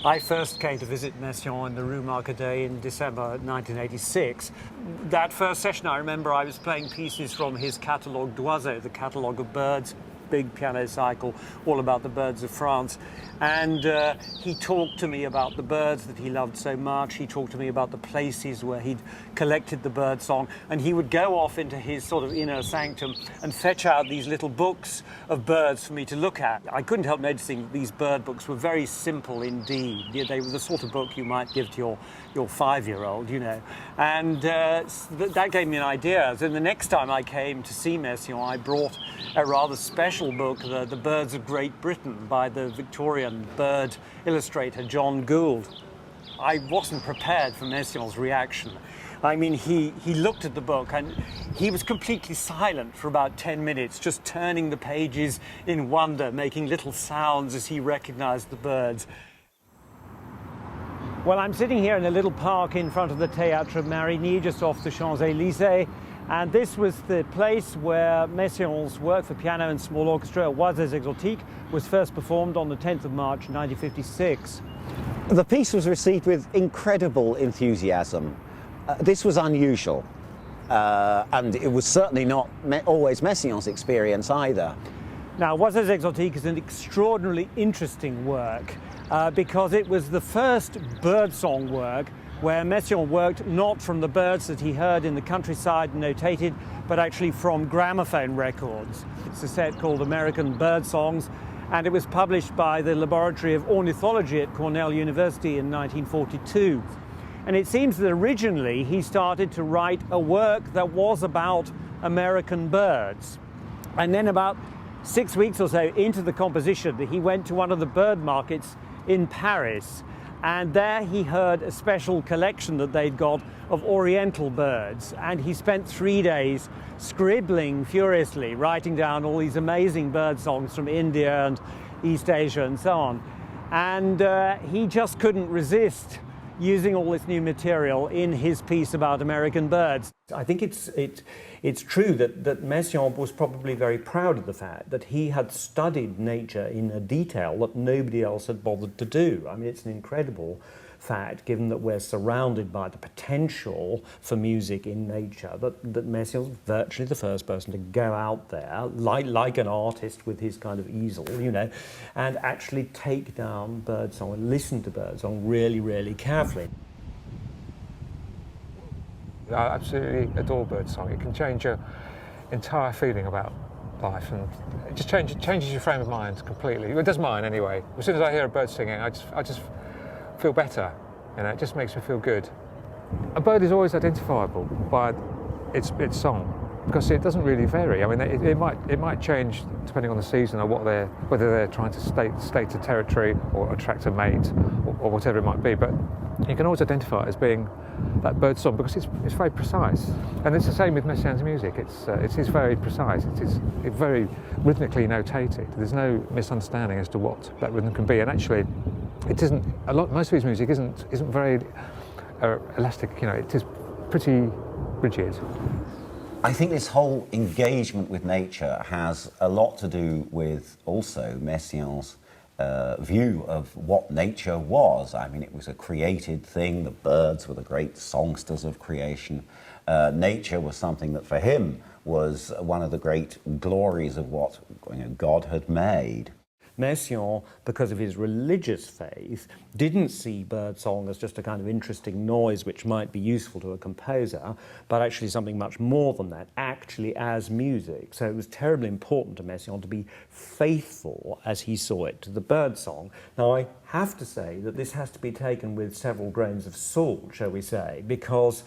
I first came to visit Messiaen in the Rue Marcadet in December 1986. That first session, I remember I was playing pieces from his catalogue d'Oiseaux, the catalogue of birds, big piano cycle, all about the birds of France. And he talked to me about the birds that he loved so much. He talked to me about the places where he'd collected the bird song. And he would go off into his sort of inner sanctum and fetch out these little books of birds for me to look at. I couldn't help noticing that these bird books were very simple indeed. They were the sort of book you might give to your 5-year-old, you know. And that gave me an idea. So the next time I came to see Messiaen, I brought a rather special book, The Birds of Great Britain, by the Victorian bird illustrator John Gould. I wasn't prepared for Messiaen's reaction. I mean, he looked at the book and he was completely silent for about 10 minutes, just turning the pages in wonder, making little sounds as he recognized the birds. Well, I'm sitting here in a little park in front of the Théâtre Marigny, just off the Champs-Élysées. And this was the place where Messiaen's work for piano and small orchestra, Oiseaux Exotiques, was first performed on the 10th of March 1956. The piece was received with incredible enthusiasm. This was unusual, and it was certainly not always Messiaen's experience either. Now, Oiseaux Exotiques is an extraordinarily interesting work because it was the first birdsong work where Messiaen worked not from the birds that he heard in the countryside and notated, but actually from gramophone records. It's a set called American Birdsongs, and it was published by the Laboratory of Ornithology at Cornell University in 1942. And it seems that originally he started to write a work that was about American birds. And then about 6 weeks or so into the composition, he went to one of the bird markets in Paris. And there he heard a special collection that they'd got of oriental birds. And he spent 3 days scribbling furiously, writing down all these amazing bird songs from India and East Asia and so on. And he just couldn't resist using all this new material in his piece about American birds. I think it's true that Messiaen was probably very proud of the fact that he had studied nature in a detail that nobody else had bothered to do. I mean, it's an incredible fact, given that we're surrounded by the potential for music in nature, that Messiaen was virtually the first person to go out there, like an artist with his kind of easel, you know, and actually take down birdsong and listen to birdsong really, really carefully. I absolutely adore birdsong. It can change your entire feeling about life, and it just changes your frame of mind completely. It does mine anyway. As soon as I hear a bird singing, I just feel better, you know, it just makes me feel good. A bird is always identifiable by its song because it doesn't really vary. I mean, it might change depending on the season or whether they're trying to state a territory or attract a mate or whatever it might be. But you can always identify it as being that bird song because it's very precise. And it's the same with Messiaen's music. It is very precise. It's very rhythmically notated. There's no misunderstanding as to what that rhythm can be. And actually, it isn't. Most of his music isn't very elastic. You know, it is pretty rigid. I think this whole engagement with nature has a lot to do with also Messiaen's view of what nature was. I mean, it was a created thing. The birds were the great songsters of creation. Nature was something that for him was one of the great glories of what God had made. Messiaen, because of his religious faith, didn't see birdsong as just a kind of interesting noise which might be useful to a composer, but actually something much more than that, actually as music. So it was terribly important to Messiaen to be faithful, as he saw it, to the birdsong. Now, I have to say that this has to be taken with several grains of salt, shall we say, because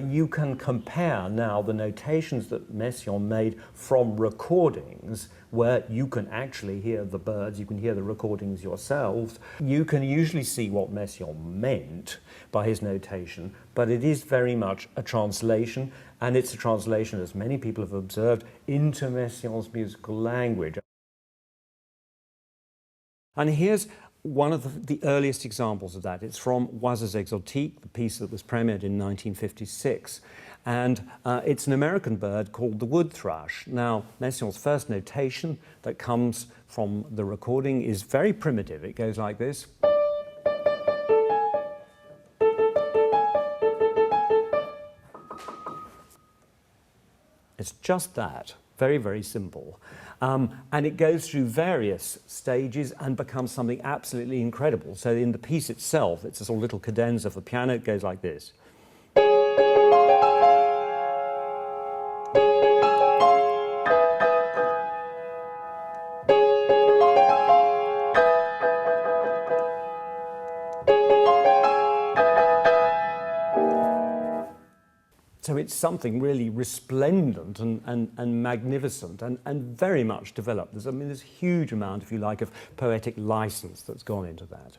you can compare now the notations that Messiaen made from recordings where you can actually hear the birds, you can hear the recordings yourselves. You can usually see what Messiaen meant by his notation, but it is very much a translation, and it's a translation, as many people have observed, into Messiaen's musical language. And here's one of the earliest examples of that. It's from Oiseaux Exotiques, the piece that was premiered in 1956. And it's an American bird called the wood thrush. Now, Messiaen's first notation that comes from the recording is very primitive. It goes like this. It's just that, very, very simple. And it goes through various stages and becomes something absolutely incredible. So in the piece itself, it's a sort of little cadenza for piano. It goes like this. So it's something really resplendent and magnificent and very much developed. There's a huge amount, if you like, of poetic license that's gone into that.